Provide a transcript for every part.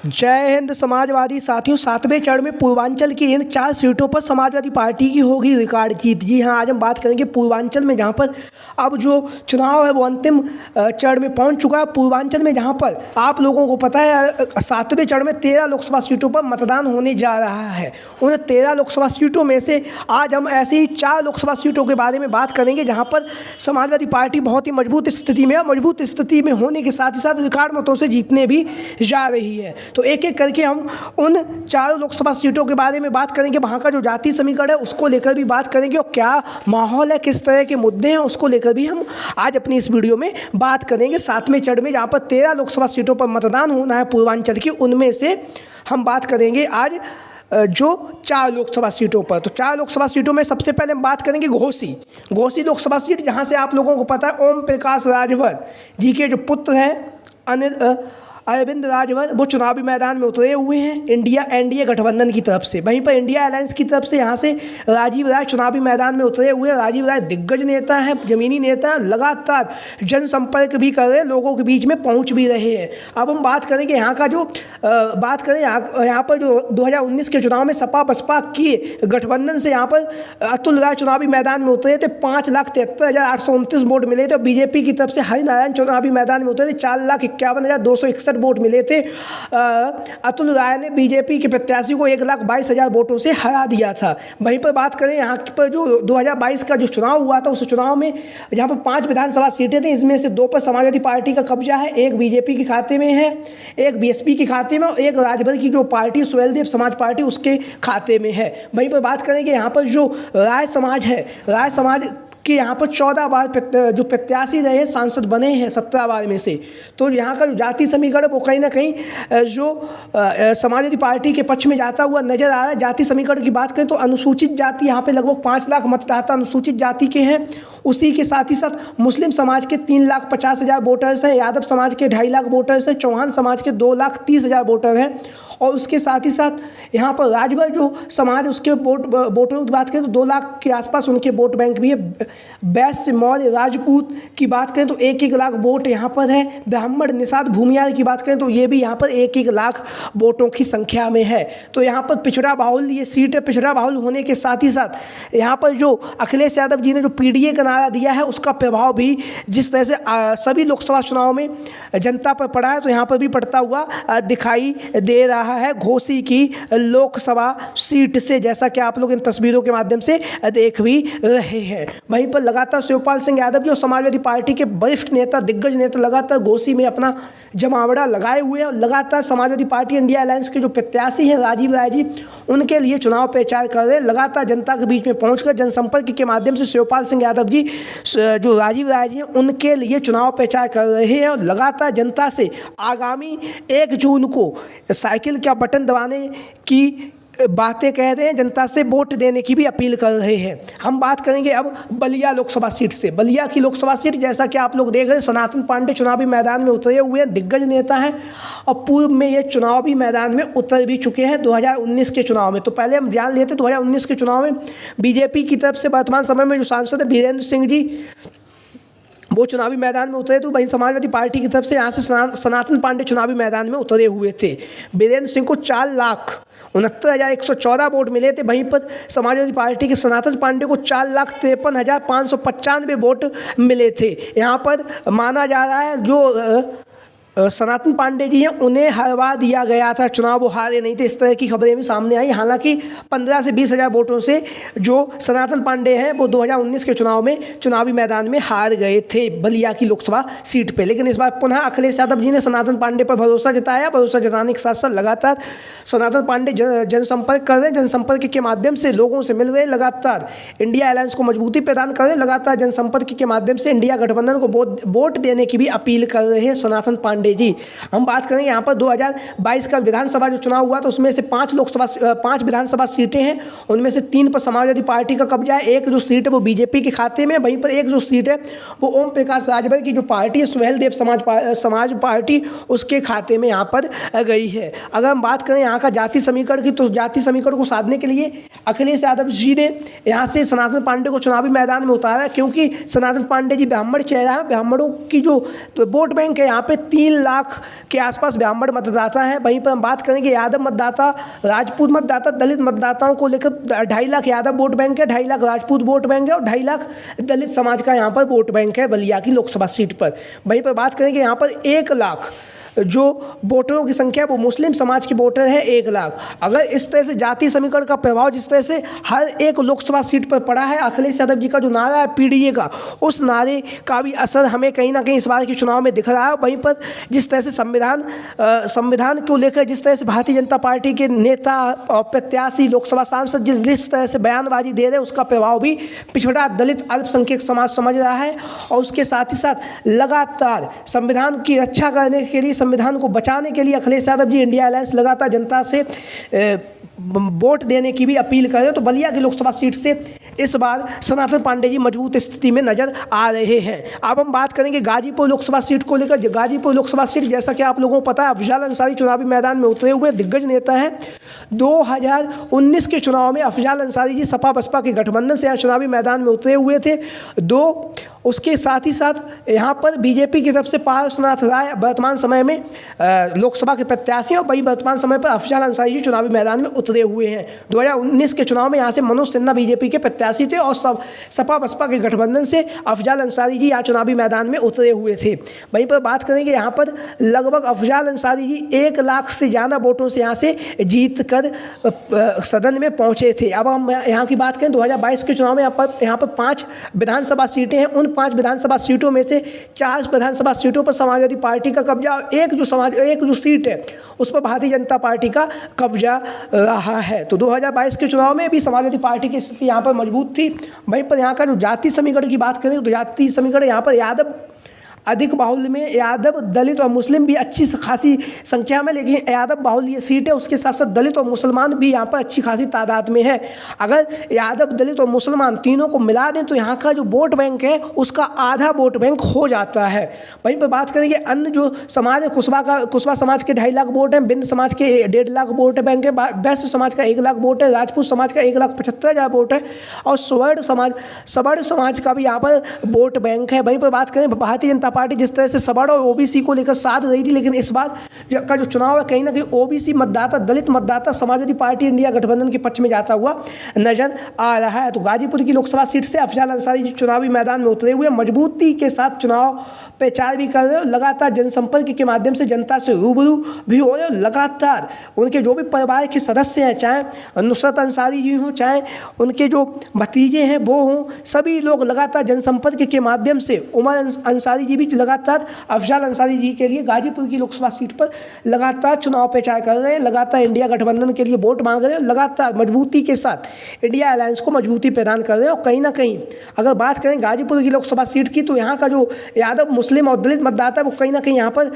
जय हिंद समाजवादी साथियों, 7वें चरण में पूर्वांचल की इन 4 सीटों पर समाजवादी पार्टी की होगी रिकॉर्ड जीत। जी हाँ, आज हम बात करेंगे पूर्वांचल में, जहाँ पर अब जो चुनाव है वो अंतिम चरण में पहुंच चुका है। पूर्वांचल में जहाँ पर आप लोगों को पता है 7वें चरण में 13 लोकसभा सीटों पर मतदान होने जा रहा है। उन 13 लोकसभा सीटों में से आज हम ऐसी ही 4 लोकसभा सीटों के बारे में बात करेंगे जहाँ पर समाजवादी पार्टी बहुत ही मजबूत स्थिति में है। मजबूत स्थिति में होने के साथ ही साथ रिकॉर्ड मतों से जीतने भी जा रही है। तो एक एक करके हम उन 4 लोकसभा सीटों के बारे में बात करेंगे। वहाँ का जो जाति समीकरण है उसको लेकर भी बात करेंगे और क्या माहौल है, किस तरह के मुद्दे हैं, उसको लेकर भी हम आज अपनी इस वीडियो में बात करेंगे। 7वें चरण में जहाँ पर 13 लोकसभा सीटों पर मतदान होना है पूर्वांचल की, उनमें से हम बात करेंगे आज जो 4 लोकसभा सीटों पर। तो 4 लोकसभा सीटों में सबसे पहले हम बात करेंगे घोसी लोकसभा सीट, जहाँ से आप लोगों को पता है ओम प्रकाश राजभर जी के जो पुत्र हैं अरविंद राजभर, वो चुनावी मैदान में उतरे हुए हैं एनडीए गठबंधन की तरफ से। वहीं पर इंडिया अलायंस की तरफ से यहाँ से राजीव राय चुनावी मैदान में उतरे हुए हैं। राजीव राय दिग्गज नेता हैं, जमीनी नेता हैं, लगातार जनसंपर्क भी कर रहे हैं, लोगों के बीच में पहुँच भी रहे हैं। अब हम बात करेंगे यहाँ का जो बात करें यहाँ पर जो 2019 के चुनाव में सपा बसपा की गठबंधन से यहाँ पर अतुल राय चुनावी मैदान में उतरे थे। 5,73,829 वोट मिले थे। और बीजेपी की तरफ से हरिनारायण चुनावी मैदान में उतरे थे। 4,51,261 वोट मिले थे। अतुल राय ने बीजेपी के प्रत्याशी को 1,22,000 वोटों से हरा दिया था। वहीं पर बात करें यहाँ पर जो 2022 का जो चुनाव हुआ था, उस चुनाव में यहाँ पर 5 विधानसभा सीटें थी। इसमें से 2 पर समाजवादी पार्टी का कब्जा है, एक बीजेपी के खाते में है, एक बीएसपी के खाते में, और एक राजभर की जो पार्टी सुहेलदेव समाज पार्टी उसके खाते में है। वहीं पर बात करेंगे यहाँ पर जो राय समाज है, राय समाज कि यहाँ पर 14 बार जो प्रत्याशी रहे सांसद बने हैं 17 बार में से। तो यहाँ का जो जाति समीकरण वो कहीं ना कहीं जो समाजवादी पार्टी के पक्ष में जाता हुआ नजर आ रहा है। जाति समीकरण की बात करें तो अनुसूचित जाति यहाँ पे लगभग 5 लाख मतदाता अनुसूचित जाति के हैं। उसी के साथ ही साथ मुस्लिम समाज के 3,50,000 वोटर्स हैं, यादव समाज के 2.5 लाख वोटर्स हैं, चौहान समाज के 2,30,000 वोटर हैं। और उसके साथ ही साथ यहाँ पर राजभर जो समाज उसके वोटरों की बात करें तो 2 लाख के आसपास उनके वोट बैंक भी है। वैश्य मौर्य राजपूत की बात करें तो 1-1 लाख वोट यहाँ पर है। ब्राह्मण निषाद भूमियार की बात करें तो ये भी यहाँ पर 1-1 लाख वोटों की संख्या में है। तो यहाँ पर पिछड़ा बाहुल ये सीट है। पिछड़ा बाहुल होने के साथ ही साथ यहाँ पर जो अखिलेश यादव जी ने जो पीडीए का नारा दिया है उसका प्रभाव भी जिस तरह से सभी लोकसभा चुनाव में जनता पर पड़ा है, तो यहाँ पर भी पड़ता हुआ दिखाई दे रहा है घोसी की लोकसभा सीट से, जैसा कि आप लोग इन तस्वीरों के माध्यम से देख भी रहे हैं। वहीं पर लगातार शिवपाल सिंह यादव जी और समाजवादी पार्टी के वरिष्ठ नेता, दिग्गज नेता लगातार घोसी में अपना जमावड़ा लगाए हुए हैं और लगातार समाजवादी पार्टी इंडिया अलायंस के जो प्रत्याशी हैं राजीव राय जी, उनके लिए चुनाव प्रचार कर रहे हैं। लगातार जनता के बीच में पहुंचकर जनसंपर्क के माध्यम से शिवपाल सिंह यादव जी जो राजीव राय जी हैं उनके लिए चुनाव प्रचार कर रहे हैं और लगातार जनता से आगामी 1 जून को साइकिल का बटन दबाने की बातें कह रहे हैं, जनता से वोट देने की भी अपील कर रहे हैं। हम बात करेंगे अब बलिया लोकसभा सीट से। बलिया की लोकसभा सीट, जैसा कि आप लोग देख रहे हैं, सनातन पांडे चुनावी मैदान में उतरे हुए हैं, दिग्गज नेता हैं और पूर्व में ये चुनावी मैदान में उतर भी चुके हैं 2019 के चुनाव में। तो पहले हम जान लेते 2019 के चुनाव में बीजेपी की तरफ से वर्तमान समय में जो सांसद है वीरेंद्र सिंह जी, वो चुनावी मैदान में उतरे। तो वहीं समाजवादी पार्टी की तरफ से यहाँ से सनातन पांडे चुनावी मैदान में उतरे हुए थे। वीरेंद्र सिंह को 4,69,114 वोट मिले थे। वहीं पर समाजवादी पार्टी के सनातन पांडे को 4,53,595 वोट मिले थे। यहाँ पर माना जा रहा है जो सनातन पांडे जी हैं उन्हें हरवा दिया गया था, चुनाव वो हारे नहीं थे, इस तरह की खबरें भी सामने आई। हालांकि 15 से 20,000 वोटों से जो सनातन पांडे हैं वो 2019 के चुनाव में चुनावी मैदान में हार गए थे बलिया की लोकसभा सीट पे। लेकिन इस बार पुनः अखिलेश यादव जी ने सनातन पांडे पर भरोसा जताया। भरोसा जताने के साथ साथ लगातार सनातन पांडे जनसंपर्क कर रहे हैं, जनसंपर्क के माध्यम से लोगों से मिल रहे हैं, लगातार इंडिया अलायंस को मजबूती प्रदान कर रहे हैं, लगातार जनसंपर्क के माध्यम से इंडिया गठबंधन को वोट देने की भी अपील कर रहे हैं सनातन पांडे जी। हम बात करें यहाँ पर 2022 का विधानसभा जो चुनाव हुआ तो उसमें से 5 विधानसभा सीटें हैं। उनमें से 3 पर समाजवादी पार्टी का कब्जा है, एक जो सीट है वो बीजेपी के खाते में, वहीं पर एक जो सीट है वो ओम प्रकाश राजभर की जो पार्टी है सुहेलदेव समाज पार्टी उसके खाते में यहाँ पर गई है। अगर हम बात करें यहाँ का जाति समीकरण की, तो जाति समीकरण को साधने के लिए अखिलेश यादव जी ने यहाँ से सनातन पांडे को चुनावी मैदान में उतारा, क्योंकि सनातन पांडे जी ब्राह्मण चेहरा है। ब्राह्मणों की जो वोट बैंक है यहाँ पे 3 3 लाख के आसपास ब्राह्मण मतदाता हैं। वहीं पर हम बात करेंगे यादव मतदाता, राजपूत मतदाता, दलित मतदाताओं को लेकर 2.5 लाख यादव वोट बैंक है, 2.5 लाख राजपूत वोट बैंक है और 2.5 लाख दलित समाज का यहाँ पर वोट बैंक है बलिया की लोकसभा सीट पर। वहीं पर बात करेंगे यहाँ पर 1 लाख जो वोटरों की संख्या वो मुस्लिम समाज के वोटर हैं 1 लाख। अगर इस तरह से जाति समीकरण का प्रभाव जिस तरह से हर एक लोकसभा सीट पर पड़ा है, अखिलेश यादव जी का जो नारा है पीडीए का, उस नारे का भी असर हमें कहीं ना कहीं इस बार के चुनाव में दिख रहा है। वहीं पर जिस तरह से संविधान को लेकर जिस तरह से भारतीय जनता पार्टी के नेता और प्रत्याशी लोकसभा सांसद जिस तरह से बयानबाजी दे रहे हैं, उसका प्रभाव भी पिछड़ा दलित अल्पसंख्यक समाज समझ रहा है। और उसके साथ ही साथ लगातार संविधान की रक्षा करने के लिए, संविधान को बचाने के लिए अखिलेश यादव जी इंडिया अलायंस लगातार जनता से वोट देने की भी अपील कर रहे हैं। तो बलिया की लोकसभा सीट से इस बार सनातन पांडे जी मजबूत स्थिति में नजर आ रहे हैं। अब हम बात करेंगे गाजीपुर लोकसभा सीट को लेकर। गाजीपुर लोकसभा सीट, जैसा कि आप लोगों को पता है, अफजल अंसारी चुनावी मैदान में उतरे हुए दिग्गज नेता हैं। 2019 के चुनाव में अफजल अंसारी जी सपा बसपा के गठबंधन से यहाँ चुनावी मैदान में उतरे हुए थे। उसके साथ ही साथ यहाँ पर बीजेपी की तरफ से पारसनाथ राय वर्तमान समय में लोकसभा के प्रत्याशी, और वही वर्तमान समय पर अफजल अंसारी जी चुनावी मैदान में उतरे हुए हैं। 2019 के चुनाव में यहाँ से मनोज सिन्हा बीजेपी के प्रत्याशी थे और सपा बसपा के गठबंधन से अफजल अंसारी जी यहाँ चुनावी मैदान में उतरे हुए थे। वहीं पर बात करेंगे यहाँ पर लगभग अफजल अंसारी जी 1 लाख से ज़्यादा वोटों से यहाँ से जीत कर सदन में पहुँचे थे। अब हम यहाँ की बात करें 2022 के चुनाव में यहाँ पर 5 विधानसभा सीटें हैं। उन 5 विधानसभा सीटों में से 4 विधानसभा सीटों पर समाजवादी पार्टी का कब्जा और एक जो सीट है उस पर भारतीय जनता पार्टी का कब्जा रहा है। तो 2022 के चुनाव में भी समाजवादी पार्टी की स्थिति यहाँ पर मजबूत थी। वहीं पर यहाँ का जो जाति समीकरण की बात करें तो जाति समीकरण यहाँ पर यादव अधिक बाहुल्य में यादव, दलित और मुस्लिम भी अच्छी खासी संख्या में, लेकिन यादव बाहुल्य ये सीट है, उसके साथ साथ दलित और मुसलमान भी यहाँ पर अच्छी खासी तादाद में है। अगर यादव, दलित और मुसलमान तीनों को मिला दें तो यहाँ का जो वोट बैंक है उसका आधा वोट बैंक हो जाता है। वहीं पर बात करेंगे अन्य जो समाज है, कुशवा समाज के 2.5 लाख वोट हैं, बिंद समाज के 1.5 लाख वोट बैंक है, वैश्य समाज का 1 लाख वोट है, राजपूत समाज का 1,75,000 वोट है और सवर्ण समाज का भी यहाँ पर वोट बैंक है। वहीं पर बात करें भारतीय जनता पार्टी जिस तरह से सवर्ण और ओबीसी को लेकर साथ रही थी, लेकिन इस बार का जो चुनाव है कहीं ना कहीं ओबीसी मतदाता, दलित मतदाता समाजवादी पार्टी इंडिया गठबंधन के पक्ष में जाता हुआ नजर आ रहा है। तो गाजीपुर की लोकसभा सीट से अफजल अंसारी जी चुनावी मैदान में उतरे हुए मजबूती के साथ चुनाव प्रचार भी कर रहे हो, लगातार जनसंपर्क के माध्यम से जनता से रूबरू भी हो रहे हो। लगातार उनके जो भी परिवार के सदस्य हैं, चाहे नुसरत अंसारी जी हों, चाहे उनके जो भतीजे हैं वो हों, सभी लोग लगातार जनसंपर्क के माध्यम से, उमर अंसारी जी भी लगातार अफजल अंसारी जी के लिए गाजीपुर की लोकसभा सीट पर लगातार चुनाव प्रचार कर रहे हैं, लगातार इंडिया गठबंधन के लिए वोट मांग रहे हैं, लगातार मजबूती के साथ इंडिया अलायंस को मजबूती प्रदान कर रहे हैं। और कहीं ना कहीं अगर बात करें गाजीपुर की लोकसभा सीट की तो यहाँ का जो यादव, मुस्लिम और दलित मतदाता वो कहीं ना कहीं यहाँ पर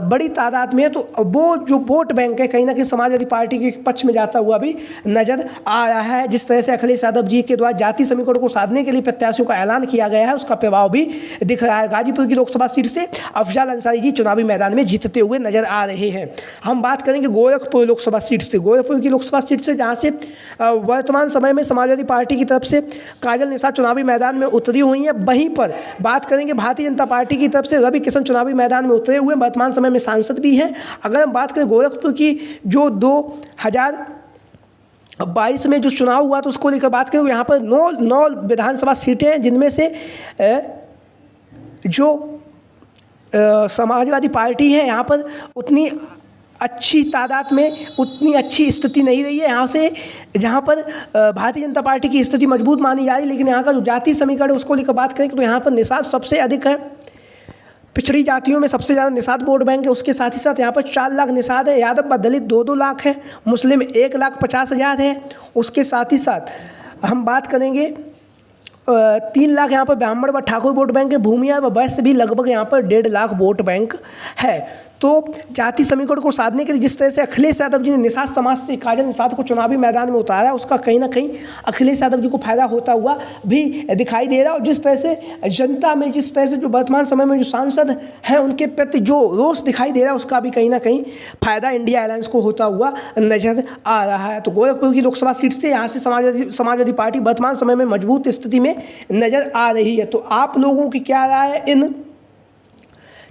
बड़ी तादाद में है। तो वो जो वोट बैंक है कहीं ना कहीं समाजवादी पार्टी के पक्ष में जाता हुआ भी नजर आ रहा है। जिस तरह से अखिलेश यादव जी के द्वारा जाति समीकरण को साधने के लिए प्रत्याशियों का ऐलान किया गया है, उसका प्रभाव भी दिख रहा है। गाजीपुर की लोकसभा सीट से अफजल अंसारी जी चुनावी मैदान में जीतते हुए नजर आ रहे हैं। हम बात करेंगे गोरखपुर लोकसभा सीट से। गोरखपुर की लोकसभा सीट से जहाँ से वर्तमान समय में समाजवादी पार्टी की तरफ से काजल निषाद चुनावी मैदान में उतरी हुई हैं। वहीं पर बात करेंगे भारतीय जनता पार्टी की तरफ से रवि किशन चुनावी मैदान में उतरे हुए वर्तमान समय में सांसद भी हैं। अगर हम बात करें गोरखपुर की जो 2022 में जो चुनाव हुआ तो उसको लेकर बात करें, यहाँ पर 9 विधानसभा सीटें हैं, जिनमें से जो समाजवादी पार्टी है यहाँ पर उतनी अच्छी तादाद में उतनी अच्छी स्थिति नहीं रही है। यहाँ से जहाँ पर भारतीय जनता पार्टी की स्थिति मजबूत मानी जा रही है, लेकिन यहाँ का जो जाति समीकरण है उसको लेकर बात करें तो यहाँ पर निषाद सबसे अधिक है। पिछड़ी जातियों में सबसे ज़्यादा निषाद वोट बैंक है। उसके साथ ही साथ यहाँ पर 4 लाख निषाद है, यादव व दलित 2-2 लाख है, मुस्लिम 1,50,000 है। उसके साथ ही साथ हम बात करेंगे 3 लाख यहाँ पर ब्राह्मण व ठाकुर वोट बैंक है, भूमिया व वैश्य भी लगभग यहाँ पर 1.5 लाख वोट बैंक है। तो जाति समीकरण को साधने के लिए जिस तरह से अखिलेश यादव जी ने निषाद समाज से काजल निषाद को चुनावी मैदान में उतारा, उसका कहीं ना कहीं अखिलेश यादव जी को फायदा होता हुआ भी दिखाई दे रहा है। और जिस तरह से जनता में, जिस तरह से जो वर्तमान समय में जो सांसद हैं उनके प्रति जो रोष दिखाई दे रहा है, उसका भी कहीं ना कहीं फायदा इंडिया अलायंस को होता हुआ नजर आ रहा है। तो गोरखपुर की लोकसभा सीट से यहाँ से समाजवादी पार्टी वर्तमान समय में मजबूत स्थिति में नजर आ रही है। तो आप लोगों की क्या राय है इन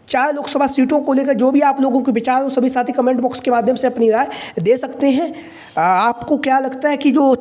4 लोकसभा सीटों को लेकर जो भी आप लोगों के विचार हो सभी साथी कमेंट बॉक्स के माध्यम से अपनी राय दे सकते हैं। आपको क्या लगता है कि जो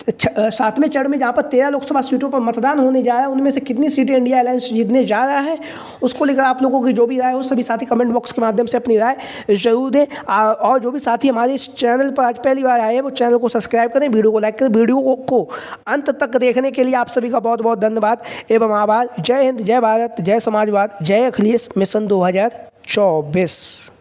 7वें चरण में जहाँ पर 13 लोकसभा सीटों पर मतदान होने जा रहा है उनमें से कितनी सीटें इंडिया अलायंस जीतने जा रहा है, उसको लेकर आप लोगों की जो भी राय हो सभी साथी कमेंट बॉक्स के माध्यम से अपनी राय जरूर दें। और जो भी साथी हमारे इस चैनल पर आज पहली बार आए हैं वो चैनल को सब्सक्राइब करें, वीडियो को लाइक करें। वीडियो को अंत तक देखने के लिए आप सभी का बहुत बहुत धन्यवाद एवं आभार। जय हिंद, जय भारत, जय समाजवाद, जय अखिलेश मिशन 2024।